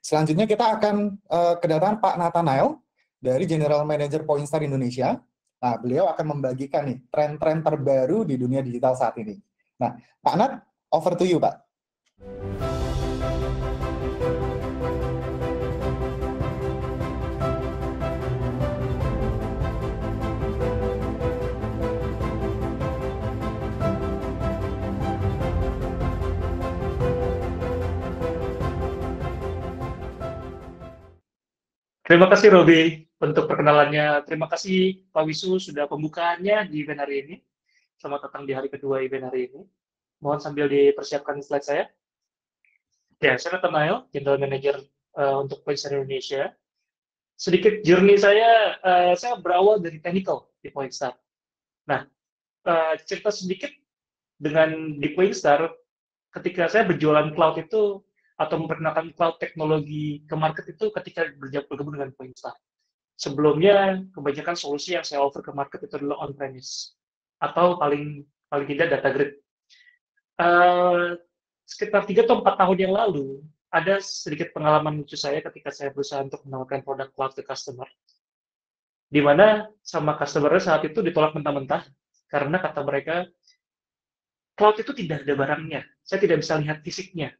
selanjutnya kita akan kedatangan Pak Nathanael dari General Manager Poinstar Indonesia. Nah, beliau akan membagikan nih tren-tren terbaru di dunia digital saat ini. Nah, Pak Nat, over to you, Pak. Terima kasih Robi untuk perkenalannya. Terima kasih Pak Wisu sudah pembukaannya di event hari ini. Selamat datang di hari kedua event hari ini. Mohon sambil dipersiapkan slide saya. Ya, saya Nathanael, General Manager untuk Poinstar Indonesia. Sedikit journey saya berawal dari technical di Poinstar. Nah, cerita sedikit dengan di Poinstar, ketika saya berjualan cloud itu atau memperkenalkan cloud teknologi ke market itu ketika bergabung dengan Poinstar. Sebelumnya, kebanyakan solusi yang saya offer ke market itu adalah on-premise atau paling tidak data grid. Sekitar 3 atau 4 tahun yang lalu, ada sedikit pengalaman lucu saya ketika saya berusaha untuk menawarkan produk cloud ke customer. Di mana sama customer saat itu ditolak mentah-mentah karena kata mereka, cloud itu tidak ada barangnya. Saya tidak bisa lihat fisiknya.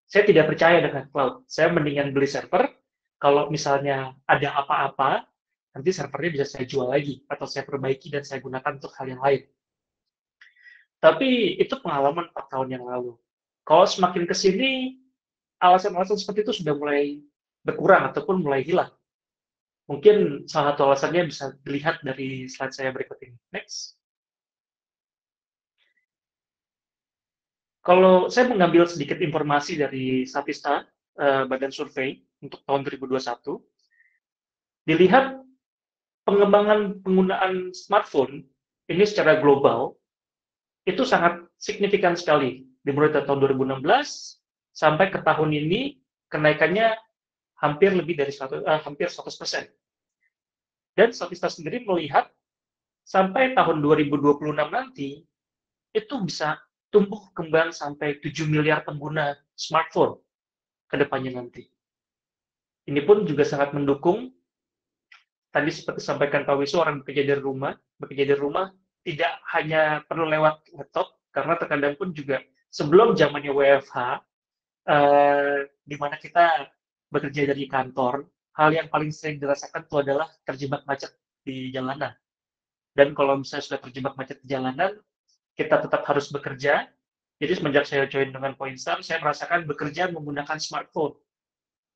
Saya tidak percaya dengan cloud. Saya mendingan beli server, kalau misalnya ada apa-apa, nanti servernya bisa saya jual lagi, atau saya perbaiki dan saya gunakan untuk hal yang lain. Tapi itu pengalaman 4 tahun yang lalu. Kalau semakin ke sini, alasan-alasan seperti itu sudah mulai berkurang ataupun mulai hilang. Mungkin salah satu alasannya bisa dilihat dari slide saya berikut ini. Next. Kalau saya mengambil sedikit informasi dari Statista, Badan Survei untuk tahun 2021, dilihat pengembangan penggunaan smartphone ini secara global itu sangat signifikan sekali. Dimulai dari tahun 2016 sampai ke tahun ini kenaikannya hampir lebih dari 100%. Dan Statista sendiri melihat sampai tahun 2026 nanti itu bisa tumbuh kembang sampai 7 miliar pengguna smartphone ke depannya nanti. Ini pun juga sangat mendukung, tadi seperti sampaikan Pak Wisu, orang bekerja dari rumah tidak hanya perlu lewat laptop, karena terkadang pun juga sebelum zamannya WFH, di mana kita bekerja dari kantor, hal yang paling sering dirasakan itu adalah terjebak macet di jalanan. Dan kalau misalnya sudah terjebak macet di jalanan, kita tetap harus bekerja. Jadi semenjak saya join dengan Poinstar, saya merasakan bekerja menggunakan smartphone.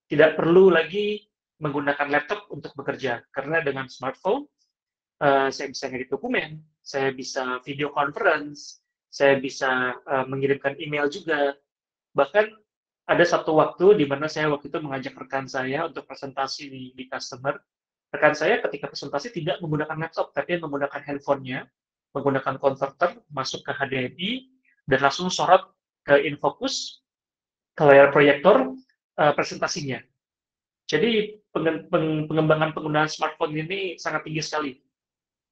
Tidak perlu lagi menggunakan laptop untuk bekerja, karena dengan smartphone, saya bisa ngedit dokumen, saya bisa video conference, saya bisa mengirimkan email juga. Bahkan ada satu waktu di mana saya waktu itu mengajak rekan saya untuk presentasi di customer. Rekan saya ketika presentasi tidak menggunakan laptop, tapi menggunakan handphonenya, menggunakan converter, masuk ke HDMI, dan langsung sorot ke InFocus, ke layar proyektor, presentasinya. Jadi pengembangan penggunaan smartphone ini sangat tinggi sekali.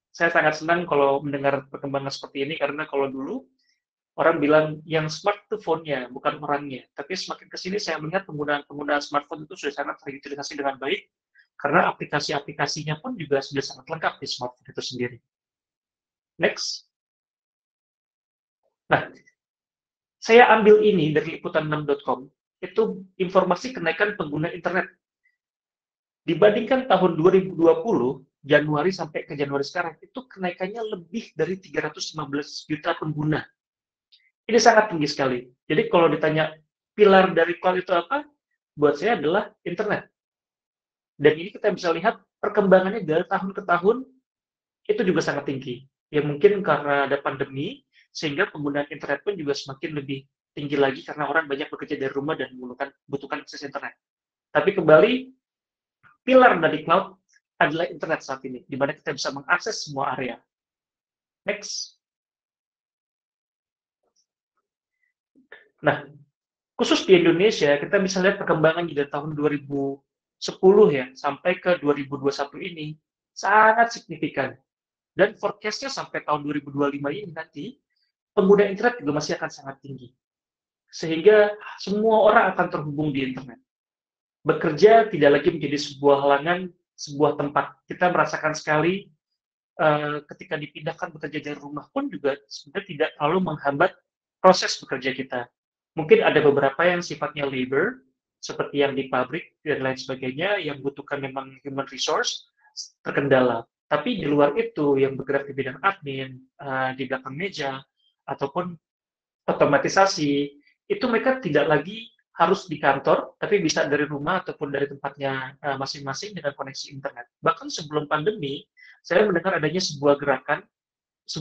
Saya sangat senang kalau mendengar perkembangan seperti ini, karena kalau dulu orang bilang yang smart itu phone-nya, bukan orangnya. Tapi semakin ke sini saya melihat penggunaan smartphone itu sudah sangat terutilisasi dengan baik, karena aplikasi-aplikasinya pun juga sudah sangat lengkap di smartphone itu sendiri. Next. Nah, saya ambil ini dari liputan6.com, itu informasi kenaikan pengguna internet. Dibandingkan tahun 2020, Januari sampai ke Januari sekarang, itu kenaikannya lebih dari 315 juta pengguna. Ini sangat tinggi sekali. Jadi kalau ditanya pilar dari cloud itu apa, buat saya adalah internet. Dan ini kita bisa lihat perkembangannya dari tahun ke tahun, itu juga sangat tinggi. Ya mungkin karena ada pandemi, sehingga penggunaan internet pun juga semakin lebih tinggi lagi karena orang banyak bekerja dari rumah dan membutuhkan akses internet. Tapi kembali, pilar dari cloud adalah internet saat ini, di mana kita bisa mengakses semua area. Next. Nah, khusus di Indonesia, kita bisa lihat perkembangan dari tahun 2010 ya, sampai ke 2021 ini, sangat signifikan. Dan forecast-nya sampai tahun 2025 ini nanti, pengguna internet juga masih akan sangat tinggi. Sehingga semua orang akan terhubung di internet. bekerja tidak lagi menjadi sebuah halangan, sebuah tempat. Kita merasakan sekali ketika dipindahkan bekerja dari rumah pun juga sebenarnya tidak terlalu menghambat proses bekerja kita. Mungkin ada beberapa yang sifatnya labor, seperti yang di pabrik dan lain sebagainya, yang butuhkan memang human resource, terkendala. Tapi di luar itu, yang bergerak di bidang admin, di belakang meja, ataupun otomatisasi, itu mereka tidak lagi harus di kantor, tapi bisa dari rumah ataupun dari tempatnya masing-masing dengan koneksi internet. Bahkan sebelum pandemi, saya mendengar adanya sebuah gerakan,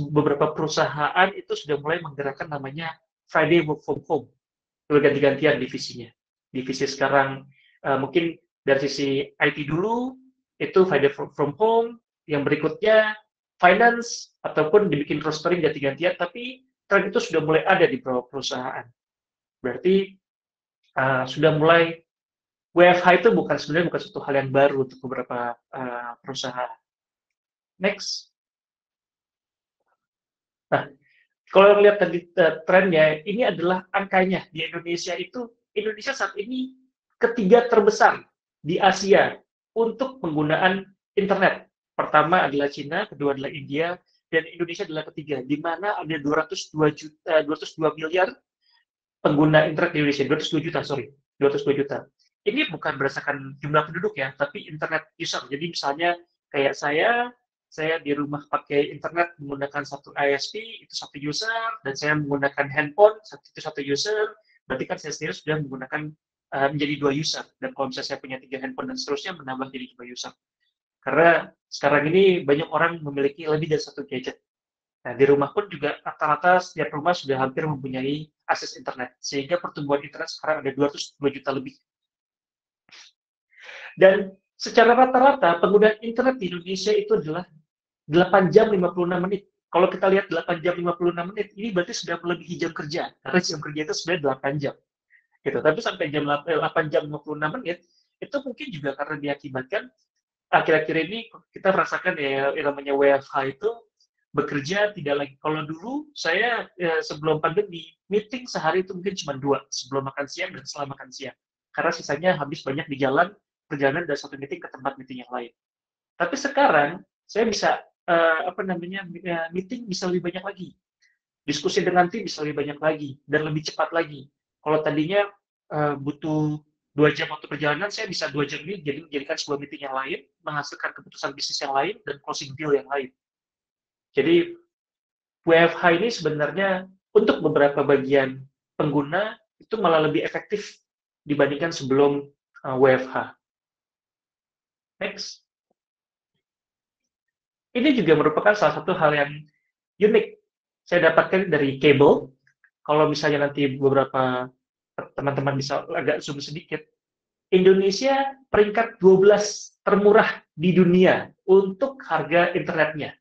beberapa perusahaan itu sudah mulai menggerakkan namanya Friday Work from Home, berganti-gantian divisinya. Divisi sekarang mungkin dari sisi IT dulu, itu Friday from Home, yang berikutnya finance, ataupun dibikin rostering ganti-gantian, tapi tren itu sudah mulai ada di perusahaan. Berarti sudah mulai WFH itu sebenarnya bukan suatu hal yang baru untuk beberapa perusahaan. Next. Nah, kalau lihat tadi trennya, ini adalah angkanya di Indonesia itu. Indonesia saat ini ketiga terbesar di Asia untuk penggunaan internet. Pertama adalah Cina, kedua adalah India, dan Indonesia adalah ketiga, di mana ada 202 miliar pengguna internet di Indonesia, 202 juta, sorry, 202 juta. Ini bukan berdasarkan jumlah penduduk ya, tapi internet user. Jadi misalnya kayak saya di rumah pakai internet menggunakan satu ISP, itu satu user, dan saya menggunakan handphone, itu satu user, berarti kan saya sendiri sudah menggunakan menjadi 2 user. Dan kalau misalnya saya punya 3 handphone dan seterusnya, menambah jadi 2 user. Karena sekarang ini banyak orang memiliki lebih dari satu gadget. Nah, di rumah pun juga rata-rata setiap rumah sudah hampir mempunyai akses internet. Sehingga pertumbuhan internet sekarang ada 202 juta lebih. Dan secara rata-rata penggunaan internet di Indonesia itu adalah 8 jam 56 menit. Kalau kita lihat 8 jam 56 menit, ini berarti sudah melebihi jam kerja. Karena jam kerja itu sebenarnya 8 jam. Gitu. Tapi sampai 8 jam 56 menit, itu mungkin juga karena diakibatkan akhir-akhir ini kita merasakan ya namanya WFH itu bekerja tidak lagi. Kalau dulu saya sebelum pandemi, meeting sehari itu mungkin cuma 2, sebelum makan siang dan setelah makan siang. Karena sisanya habis banyak di jalan, perjalanan dari satu meeting ke tempat meeting yang lain. Tapi sekarang saya bisa meeting bisa lebih banyak lagi, diskusi dengan tim bisa lebih banyak lagi dan lebih cepat lagi. Kalau tadinya butuh 2 jam waktu perjalanan, saya bisa 2 jam ini jadi menjadikan sebuah meeting yang lain, menghasilkan keputusan bisnis yang lain dan closing deal yang lain. Jadi WFH ini sebenarnya untuk beberapa bagian pengguna itu malah lebih efektif dibandingkan sebelum WFH. Next. Ini juga merupakan salah satu hal yang unik. Saya dapatkan dari Cable. Kalau misalnya nanti beberapa teman-teman bisa agak zoom sedikit. Indonesia peringkat 12 termurah di dunia untuk harga internetnya.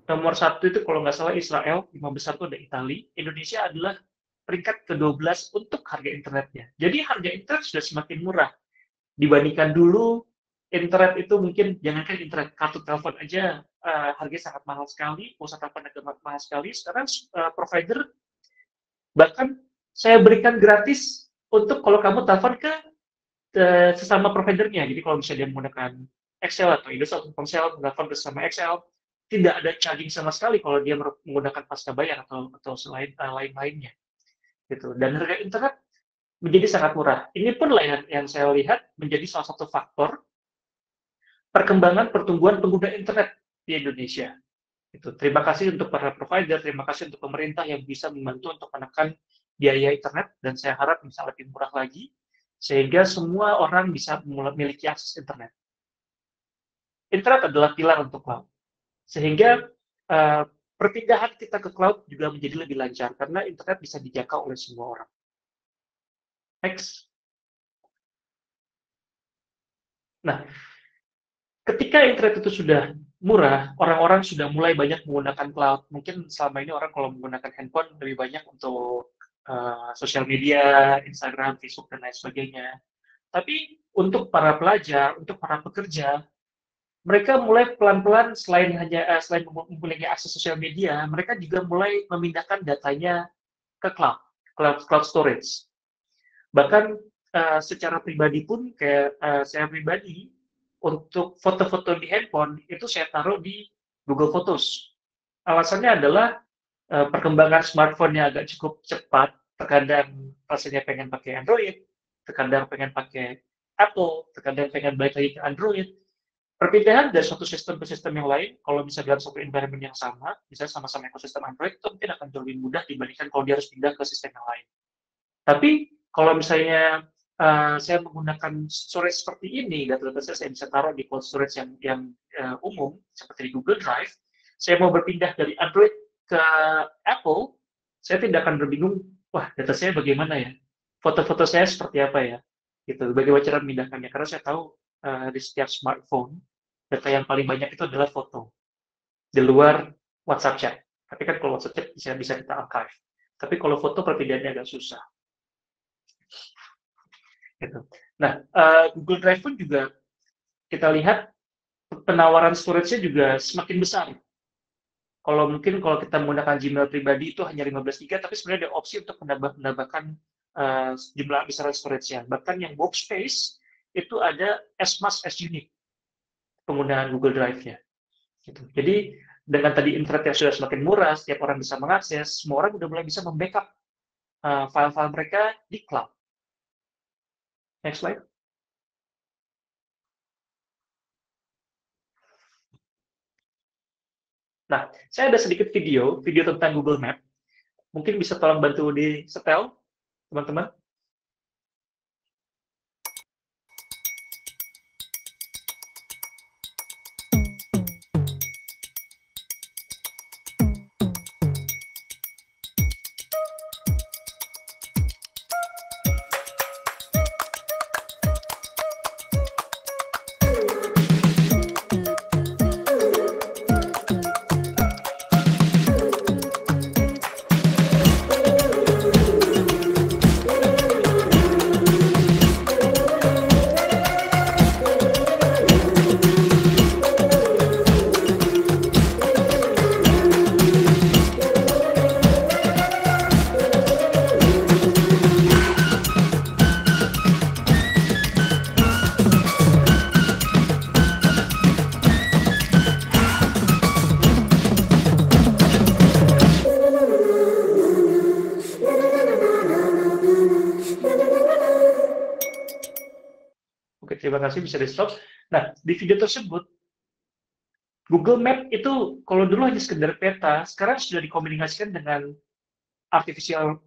Nomor 1 itu kalau nggak salah Israel, 5 besar itu ada Italia. Indonesia adalah peringkat ke-12 untuk harga internetnya. Jadi harga internet sudah semakin murah. Dibandingkan dulu, internet itu mungkin, jangankan internet, kartu telepon aja harganya sangat mahal sekali, pulsa telepon agak mahal sekali. Sekarang provider bahkan saya berikan gratis untuk kalau kamu telepon ke sesama providernya. Jadi kalau misalnya dia menggunakan Excel atau Indosat Telkomsel, telepon ke sesama Excel, tidak ada charging sama sekali kalau dia menggunakan pasca bayar atau selain lain-lainnya. Gitu. Dan harga internet menjadi sangat murah. Ini pun yang saya lihat menjadi salah satu faktor perkembangan pertumbuhan pengguna internet di Indonesia. Itu. Terima kasih untuk para provider, terima kasih untuk pemerintah yang bisa membantu untuk menekan biaya internet, dan saya harap bisa lebih murah lagi, sehingga semua orang bisa memiliki akses internet. Internet adalah pilar untuk cloud. Sehingga perpindahan kita ke cloud juga menjadi lebih lancar, karena internet bisa dijangkau oleh semua orang. Next. Nah, ketika internet itu sudah murah, orang-orang sudah mulai banyak menggunakan cloud. Mungkin selama ini orang kalau menggunakan handphone lebih banyak untuk sosial media, Instagram, Facebook, dan lain sebagainya. Tapi untuk para pelajar, untuk para pekerja, mereka mulai pelan-pelan selain mempunyai akses sosial media, mereka juga mulai memindahkan datanya ke cloud storage. Bahkan secara pribadi pun kayak saya pribadi untuk foto-foto di handphone itu saya taruh di Google Photos. Alasannya adalah perkembangan smartphone-nya agak cukup cepat, terkadang rasanya pengen pakai Android, terkadang pengen pakai Apple, terkadang pengen balik lagi ke Android. Perpindahan dari suatu sistem ke sistem yang lain, kalau bisa dalam satu environment yang sama, misalnya sama-sama ekosistem Android, itu mungkin akan jauh lebih mudah dibandingkan kalau dia harus pindah ke sistem yang lain. Tapi kalau misalnya saya menggunakan storage seperti ini, data-data saya bisa taruh di cloud storage yang umum, seperti di Google Drive, saya mau berpindah dari Android ke Apple, saya tidak akan berbingung, wah data saya bagaimana ya, foto-foto saya seperti apa ya, gitu. Bagaimana cara memindahkannya? Karena saya tahu di setiap smartphone, data yang paling banyak itu adalah foto, di luar WhatsApp chat. Tapi kan kalau WhatsApp chat bisa kita archive. Tapi kalau foto perpindahannya agak susah. Gitu. Nah, Google Drive pun juga kita lihat penawaran storage-nya juga semakin besar. Kalau mungkin kalau kita menggunakan Gmail pribadi itu hanya 15 GB, tapi sebenarnya ada opsi untuk menambahkan jumlah besar storage-nya. Bahkan yang workspace itu ada as much as you need penggunaan Google Drive-nya. Gitu. Jadi dengan tadi internet yang sudah semakin murah, setiap orang bisa mengakses, semua orang sudah mulai bisa membackup file-file mereka di cloud. Next slide. Nah, saya ada sedikit video tentang Google Map. Mungkin bisa tolong bantu di setel, teman-teman. Oke, terima kasih, bisa di-stop. Nah, di video tersebut, Google Map itu kalau dulu hanya sekedar peta, sekarang sudah dikomunikasikan dengan artificial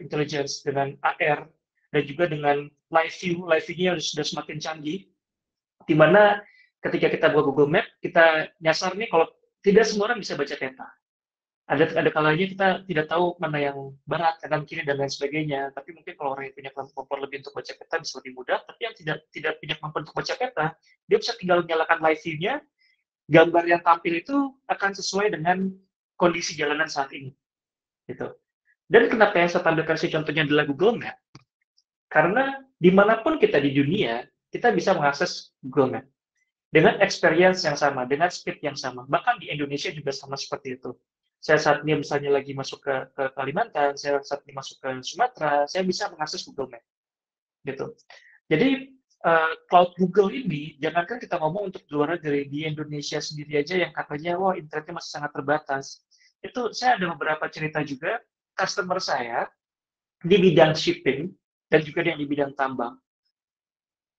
intelligence, dengan AR, dan juga dengan live view. Live view-nya sudah semakin canggih, di mana ketika kita buat Google Map, kita nyasar nih kalau tidak semua orang bisa baca peta. Ada kalanya kita tidak tahu mana yang barat, kanan kiri dan lain sebagainya. Tapi mungkin kalau orang yang punya kemampuan lebih untuk baca peta bisa lebih mudah. Tapi yang tidak punya kemampuan untuk baca peta, dia bisa tinggal menyalakan live view-nya, gambar yang tampil itu akan sesuai dengan kondisi jalanan saat ini. Gitu. Dan kenapa yang saya tampilkan si contohnya adalah Google Map? Karena dimanapun kita di dunia, kita bisa mengakses Google Map dengan experience yang sama, dengan speed yang sama. Bahkan di Indonesia juga sama seperti itu. Saya saat ini misalnya lagi masuk ke Kalimantan, saya saat ini masuk ke Sumatera, saya bisa mengakses Google Map. Gitu. Jadi cloud Google ini, jangankan kita ngomong untuk luar negeri, di Indonesia sendiri aja yang katanya, wah internetnya masih sangat terbatas. Itu saya ada beberapa cerita juga, customer saya di bidang shipping, dan juga yang di bidang tambang.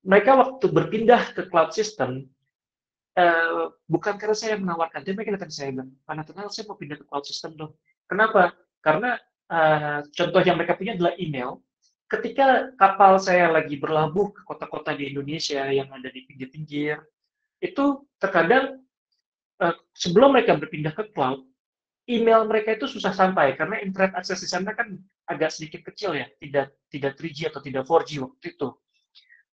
Mereka waktu berpindah ke cloud system, bukan karena saya menawarkan, dia mereka datang ke saya bilang, Pak Nathanael, saya mau pindah ke cloud system dong. Kenapa? Karena contoh yang mereka punya adalah email. Ketika kapal saya lagi berlabuh ke kota-kota di Indonesia yang ada di pinggir-pinggir, itu terkadang sebelum mereka berpindah ke cloud, email mereka itu susah sampai karena internet akses di sana kan agak sedikit kecil ya, tidak 3G atau tidak 4G waktu itu.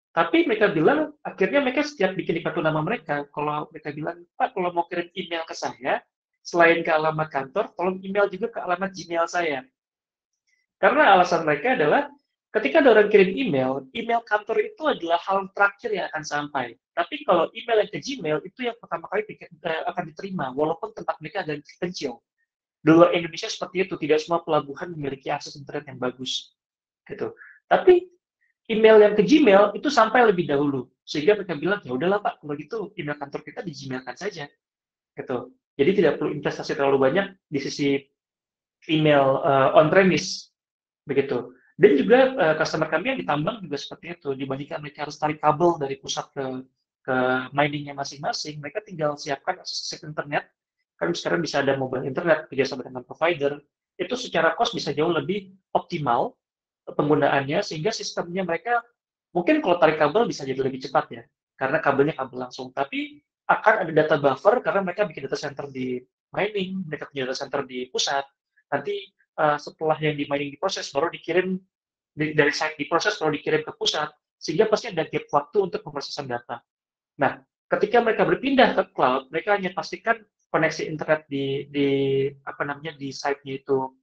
Tapi mereka bilang, akhirnya mereka setiap bikin di kartu nama mereka, kalau mereka bilang, Pak, kalau mau kirim email ke saya, selain ke alamat kantor, tolong email juga ke alamat Gmail saya. Karena alasan mereka adalah, ketika ada orang kirim email, email kantor itu adalah hal terakhir yang akan sampai. Tapi kalau email yang ke Gmail, itu yang pertama kali akan diterima, walaupun tempat mereka agak kecil. Di luar Indonesia seperti itu, tidak semua pelabuhan memiliki akses internet yang bagus. Gitu. Tapi email yang ke Gmail itu sampai lebih dahulu. Sehingga mereka bilang, ya udahlah Pak, kalau gitu email kantor kita di Gmail-kan saja. Gitu. Jadi tidak perlu investasi terlalu banyak di sisi email on-premise. Begitu. Dan juga customer kami yang ditambang juga seperti itu. Dibandingkan mereka harus tarik kabel dari pusat ke miningnya masing-masing, mereka tinggal siapkan akses internet. Kan sekarang bisa ada mobile internet, kerjasama dengan provider. Itu secara cost bisa jauh lebih optimal penggunaannya, sehingga sistemnya mereka mungkin kalau tarik kabel bisa jadi lebih cepat ya, karena kabelnya kabel langsung. Tapi akan ada data buffer karena mereka bikin data center di mining, mereka punya data center di pusat. Nanti setelah yang di mining diproses, baru dikirim dari site diproses, baru dikirim ke pusat, sehingga pasti ada gap waktu untuk pemrosesan data. Nah, ketika mereka berpindah ke cloud, mereka hanya pastikan koneksi internet di site-nya itu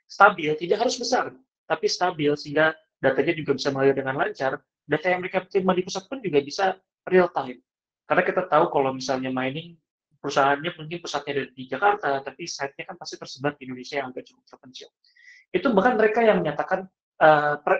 stabil, tidak harus besar, tapi stabil sehingga datanya juga bisa mengalir dengan lancar. Data yang mereka terima di pusat pun juga bisa real time. Karena kita tahu kalau misalnya mining perusahaannya mungkin pusatnya ada di Jakarta, tapi site-nya kan pasti tersebar di Indonesia yang agak cukup terpencil. Itu bahkan mereka yang menyatakan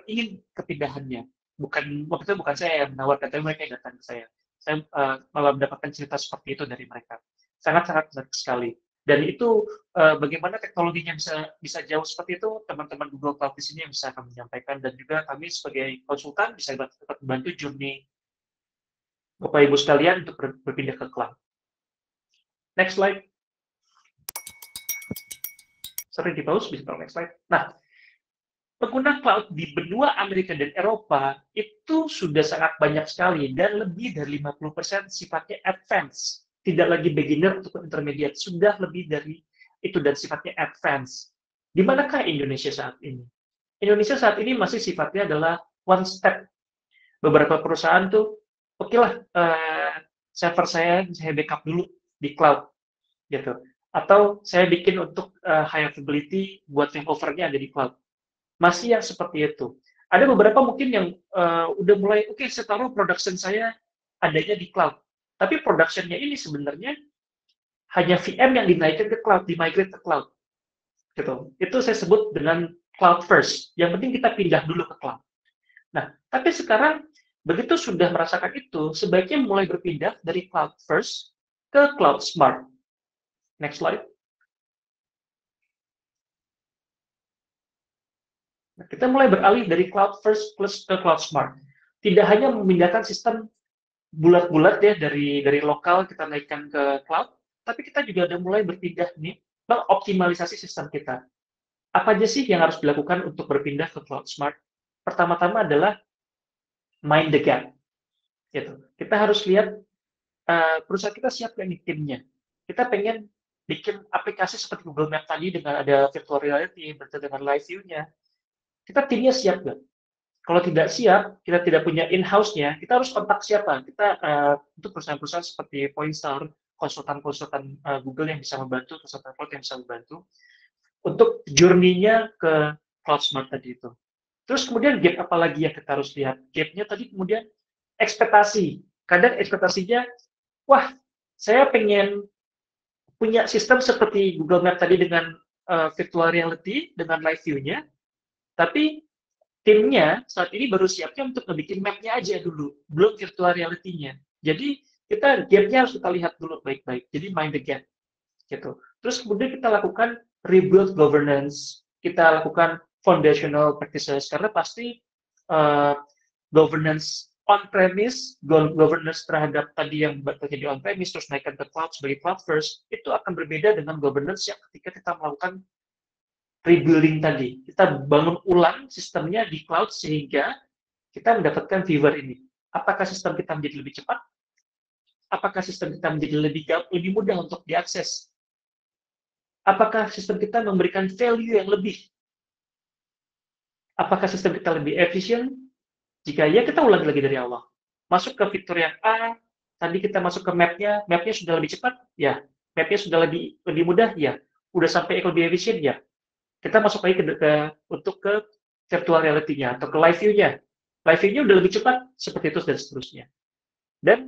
ingin kepindahannya. Waktu itu bukan saya yang menawarkan, tapi mereka yang datang ke saya. Saya malah mendapatkan cerita seperti itu dari mereka. Sangat-sangat menarik sekali. Dan itu bagaimana teknologinya bisa jauh seperti itu, teman-teman Google Cloud di sini yang bisa kami menyampaikan, dan juga kami sebagai konsultan bisa dapat membantu journey Bapak Ibu sekalian untuk berpindah ke cloud. Next slide. Sering di pause, bisa next slide. Nah, pengguna cloud di benua Amerika dan Eropa itu sudah sangat banyak sekali, dan lebih dari 50% sifatnya advance. Tidak lagi beginner atau intermediate, sudah lebih dari itu dan sifatnya advance. Di manakah Indonesia saat ini? Indonesia saat ini masih sifatnya adalah one step. Beberapa perusahaan tuh, oke lah, server saya backup dulu di cloud, gitu. Atau saya bikin untuk high availability buat failover-nya ada di cloud. Masih yang seperti itu. Ada beberapa mungkin yang udah mulai, oke, saya taruh production saya adanya di cloud. Tapi production-nya ini sebenarnya hanya VM yang dinaikkan ke cloud, di-migrate ke cloud. Gitu. Itu saya sebut dengan cloud first. Yang penting kita pindah dulu ke cloud. Nah, tapi sekarang begitu sudah merasakan itu, sebaiknya mulai berpindah dari cloud first ke cloud smart. Next slide. Nah, kita mulai beralih dari cloud first plus ke cloud smart. Tidak hanya memindahkan sistem bulat-bulat ya dari lokal kita naikkan ke cloud, tapi kita juga udah mulai berpindah nih, mengoptimalisasi sistem kita. Apa aja sih yang harus dilakukan untuk berpindah ke cloud smart? Pertama-tama adalah mind the gap. Gitu. Kita harus lihat perusahaan kita siap nggak nih timnya. Kita pengen bikin aplikasi seperti Google Map tadi dengan ada virtual reality, dengan live view-nya. Kita timnya siap nggak? Kalau tidak siap, kita tidak punya in-house-nya, kita harus kontak siapa? Kita untuk perusahaan-perusahaan seperti Pointstar, konsultan-konsultan Google yang bisa membantu, konsultan cloud yang bisa membantu untuk journey-nya ke cloud smart tadi itu. Terus kemudian gap apa lagi yang kita harus lihat? Gap-nya tadi kemudian ekspektasi. Kadang ekspektasinya, wah, saya pengen punya sistem seperti Google Map tadi dengan virtual reality, dengan live view-nya, tapi timnya saat ini baru siapnya untuk ngebikin map-nya aja dulu, belum virtual reality-nya. Jadi kita gap-nya harus kita lihat dulu baik-baik. Jadi mind the gap. Gitu. Terus kemudian kita lakukan rebuild governance, kita lakukan foundational practices, karena pasti governance on-premise, governance terhadap tadi yang terjadi on-premise, terus naikkan ke cloud sebagai cloud first, itu akan berbeda dengan governance yang ketika kita melakukan rebuilding tadi. Kita bangun ulang sistemnya di cloud sehingga kita mendapatkan fever ini. Apakah sistem kita menjadi lebih cepat? Apakah sistem kita menjadi lebih mudah untuk diakses? Apakah sistem kita memberikan value yang lebih? Apakah sistem kita lebih efisien? Jika ya, kita ulangi lagi dari awal. Masuk ke fitur yang A, tadi kita masuk ke map-nya sudah lebih cepat? Ya. Map-nya sudah lebih mudah? Ya. Udah sampai lebih efisien? Ya. Kita masuk lagi untuk ke virtual reality-nya atau ke live view-nya. Live view-nya udah lebih cepat, seperti itu dan seterusnya. Dan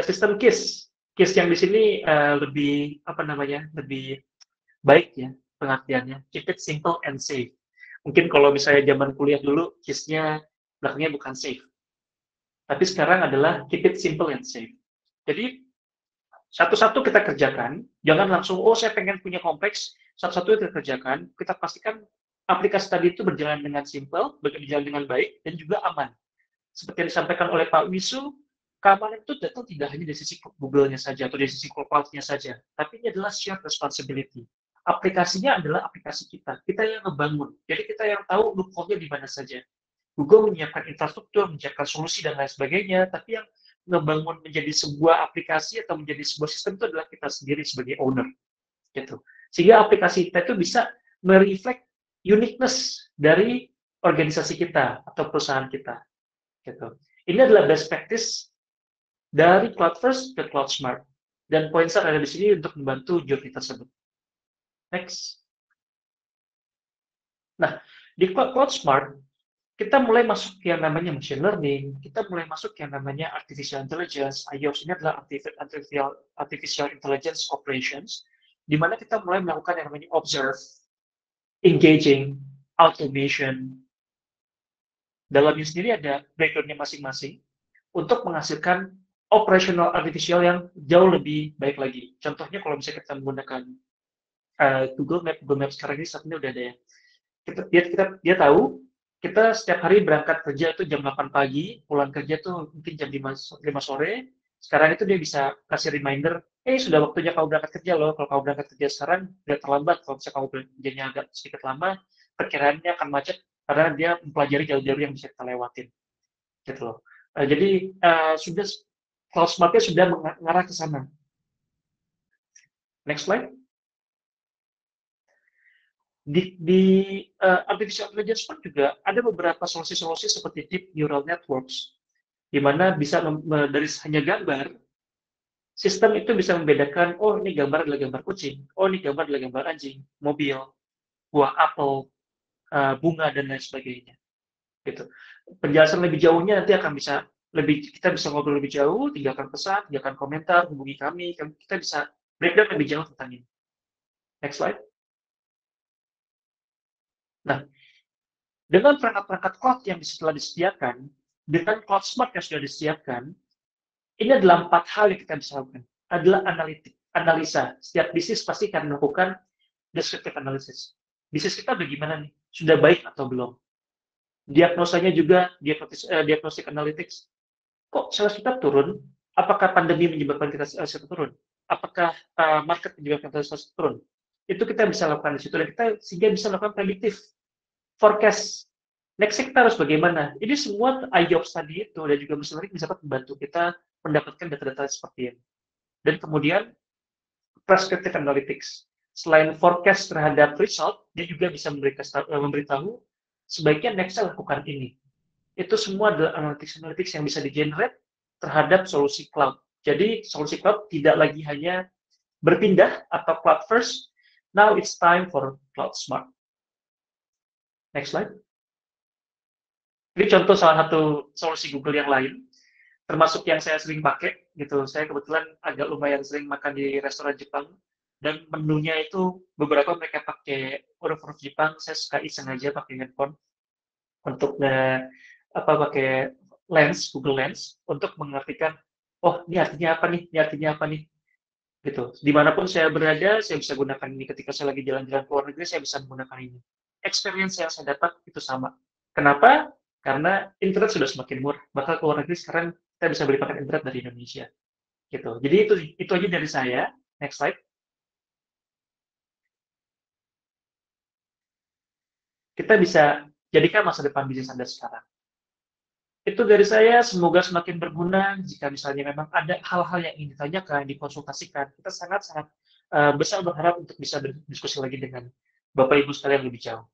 sistem KISS yang di sini lebih baik ya pengertiannya. Keep it simple and safe. Mungkin kalau misalnya zaman kuliah dulu, KISS-nya belakangnya bukan safe. Tapi sekarang adalah keep it simple and safe. Jadi satu-satu kita kerjakan, jangan langsung, oh saya pengen punya kompleks, satu-satu kita kerjakan, kita pastikan aplikasi tadi itu berjalan dengan simple, berjalan dengan baik, dan juga aman. Seperti yang disampaikan oleh Pak Wisu, keamanan itu datang tidak hanya dari sisi Google-nya saja, atau dari sisi cloud-nya saja, tapi ini adalah shared responsibility. Aplikasinya adalah aplikasi kita yang ngebangun, jadi kita yang tahu loophole-nya di mana saja. Google menyiapkan infrastruktur, menyiapkan solusi, dan lain sebagainya, tapi yang ngebangun menjadi sebuah aplikasi atau menjadi sebuah sistem itu adalah kita sendiri sebagai owner. Gitu. Sehingga aplikasi kita itu bisa mereflect uniqueness dari organisasi kita atau perusahaan kita. Gitu. Ini adalah best practice dari Cloud First ke Cloud Smart. Dan Pointstar ada di sini untuk membantu journey tersebut. Next. Nah, di Cloud Smart, kita mulai masuk yang namanya machine learning, kita mulai masuk yang namanya artificial intelligence. IOPS ini adalah artificial intelligence operations, di mana kita mulai melakukan yang namanya observe, engaging, automation. Dalamnya sendiri ada breakdown-nya masing-masing untuk menghasilkan operational artificial yang jauh lebih baik lagi. Contohnya kalau misalnya kita menggunakan Google Maps sekarang ini saat ini udah ada ya. Dia tahu kita setiap hari berangkat kerja itu jam 8 pagi, pulang kerja tuh mungkin jam 5 sore. Sekarang itu dia bisa kasih reminder, sudah waktunya kamu berangkat kerja loh. Kalau kamu berangkat kerja sekarang, udah terlambat. Kalau misalnya kamu kerjanya agak sedikit lama, perkiraannya akan macet karena dia mempelajari jalur-jalur yang bisa kita lewatin. Gitu loh. Jadi sudah Cloud Smart-nya sudah mengarah ke sana. Next slide. Di artificial intelligence pun juga ada beberapa solusi-solusi seperti deep neural networks, di mana bisa dari hanya gambar, sistem itu bisa membedakan, oh ini gambar adalah gambar kucing, oh ini gambar adalah gambar anjing, mobil, buah apel, bunga, dan lain sebagainya. Gitu. Penjelasan lebih jauhnya nanti akan kita bisa ngobrol lebih jauh, tinggalkan pesan, tinggalkan komentar, hubungi kami, kita bisa breakdown lebih jauh tentang ini. Next slide. Nah, dengan perangkat-perangkat cloud yang telah disediakan, dengan Cloud Smart yang sudah disediakan, ini adalah 4 hal yang kita bisa lakukan. Adalah analisa. Setiap bisnis pasti akan melakukan descriptive analysis. Bisnis kita bagaimana nih? Sudah baik atau belum? Diagnosanya juga, diagnostic analytics. Kok sales kita turun? Apakah pandemi menyebabkan kita sales kita turun? Apakah market menyebabkan kita sales turun? Itu kita bisa lakukan di situ. Dan kita sehingga bisa melakukan predictive forecast. Next kita harus bagaimana? Ini semua IOPS tadi itu dan juga machine learning bisa membantu kita mendapatkan data-data seperti ini. Dan kemudian prescriptive analytics. Selain forecast terhadap result, dia juga bisa memberitahu sebaiknya next lakukan ini. Itu semua adalah analytics yang bisa di-generate terhadap solusi cloud. Jadi solusi cloud tidak lagi hanya berpindah atau cloud first. Now it's time for Cloud Smart. Next slide. Ini contoh salah satu solusi Google yang lain, termasuk yang saya sering pakai, gitu. Saya kebetulan agak lumayan sering makan di restoran Jepang, dan menunya itu beberapa mereka pakai huruf-huruf Jepang. Saya suka iseng aja pakai handphone untuk pakai Lens, Google Lens, untuk mengartikan, oh ini artinya apa nih, ini artinya apa nih, gitu. Dimanapun saya berada, saya bisa gunakan ini. Ketika saya lagi jalan-jalan ke luar negeri, saya bisa menggunakan ini. Experience yang saya dapat itu sama. Kenapa? Karena internet sudah semakin murah. Bahkan ke luar negeri sekarang kita bisa beli paket internet dari Indonesia. Gitu. Jadi itu aja dari saya. Next slide. Kita bisa jadikan masa depan bisnis Anda sekarang. Itu dari saya, semoga semakin berguna. Jika misalnya memang ada hal-hal yang ingin ditanyakan, dikonsultasikan, kita sangat-sangat besar berharap untuk bisa berdiskusi lagi dengan Bapak Ibu sekalian lebih jauh.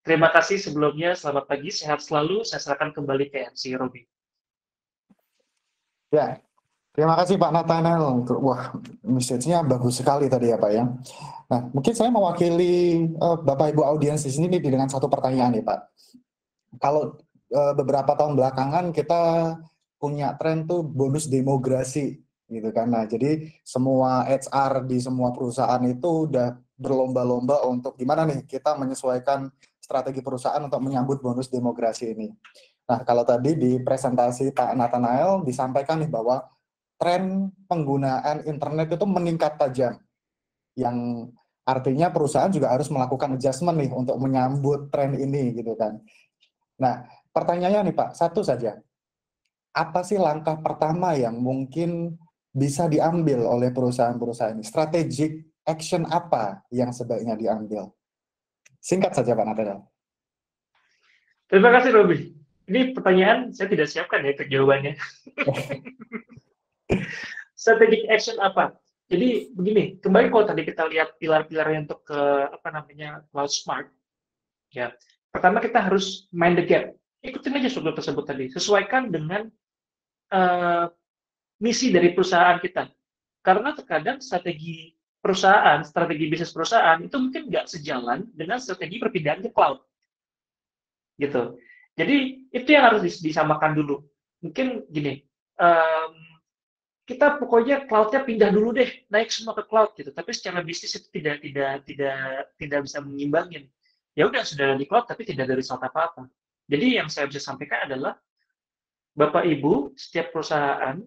Terima kasih sebelumnya, selamat pagi, sehat selalu. Saya serahkan kembali ke MC Robi. Ya, terima kasih Pak Nathanael. Wah, message-nya bagus sekali tadi ya Pak ya. Nah, mungkin saya mewakili Bapak Ibu audiens di sini dengan satu pertanyaan nih Pak. Kalau beberapa tahun belakangan kita punya tren tuh bonus demografi gitu kan. Nah, jadi semua HR di semua perusahaan itu udah berlomba-lomba untuk gimana nih kita menyesuaikan strategi perusahaan untuk menyambut bonus demografi ini. Nah, kalau tadi di presentasi Pak Nathanael disampaikan nih bahwa tren penggunaan internet itu meningkat tajam, yang artinya perusahaan juga harus melakukan adjustment nih untuk menyambut tren ini gitu kan. Nah, pertanyaannya nih Pak, satu saja. Apa sih langkah pertama yang mungkin bisa diambil oleh perusahaan-perusahaan ini? Strategic action apa yang sebaiknya diambil? Singkat saja Pak Nathanael. Terima kasih Robi. Ini pertanyaan saya tidak siapkan ya jawabannya. Strategic action apa? Jadi begini, kembali kalau tadi kita lihat pilar-pilarnya untuk ke cloud smart, ya. Pertama kita harus mind the gap. Ikutin aja struktur tersebut tadi, sesuaikan dengan misi dari perusahaan kita. Karena terkadang strategi perusahaan, strategi bisnis perusahaan itu mungkin nggak sejalan dengan strategi perpindahan ke cloud, gitu. Jadi itu yang harus disamakan dulu. Mungkin gini, kita pokoknya cloud-nya pindah dulu deh, naik semua ke cloud gitu. Tapi secara bisnis itu tidak bisa mengimbangin. Ya udah sudah di cloud tapi tidak ada result apa-apa. Jadi yang saya bisa sampaikan adalah Bapak Ibu, setiap perusahaan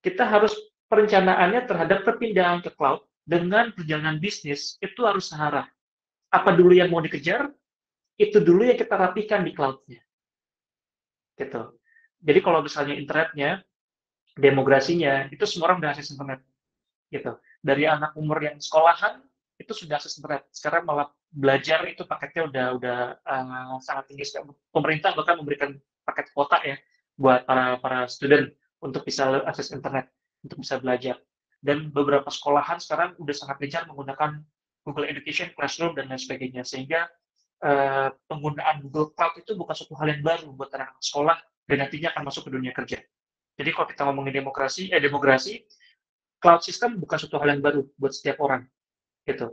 kita harus perencanaannya terhadap perpindahan ke cloud dengan perjalanan bisnis itu harus searah. Apa dulu yang mau dikejar, itu dulu yang kita rapikan di cloud-nya. Gitu. Jadi kalau misalnya internetnya, demografinya, itu semua orang udah akses internet. Gitu. Dari anak umur yang sekolahan, itu sudah akses internet. Sekarang malah belajar itu paketnya udah sangat tinggi. Pemerintah bahkan memberikan paket kuota ya buat para student untuk bisa akses internet, untuk bisa belajar. Dan beberapa sekolahan sekarang udah sangat gencar menggunakan Google Education, Classroom, dan lain sebagainya. Sehingga penggunaan Google Cloud itu bukan suatu hal yang baru buat anak-anak sekolah dan nantinya akan masuk ke dunia kerja. Jadi kalau kita ngomongin demografi, cloud system bukan suatu hal yang baru buat setiap orang. Gitu.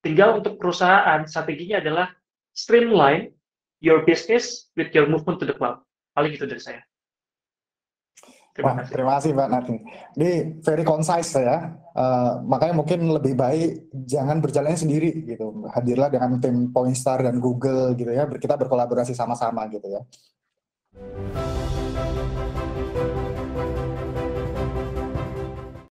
Tinggal untuk perusahaan, strateginya adalah streamline your business with your movement to the cloud. Paling itu dari saya. Terima kasih Pak Nathi. Ini very concise ya. Makanya mungkin lebih baik jangan berjalannya sendiri gitu. Hadirlah dengan tim Poinstar dan Google gitu ya. Kita berkolaborasi sama-sama gitu ya.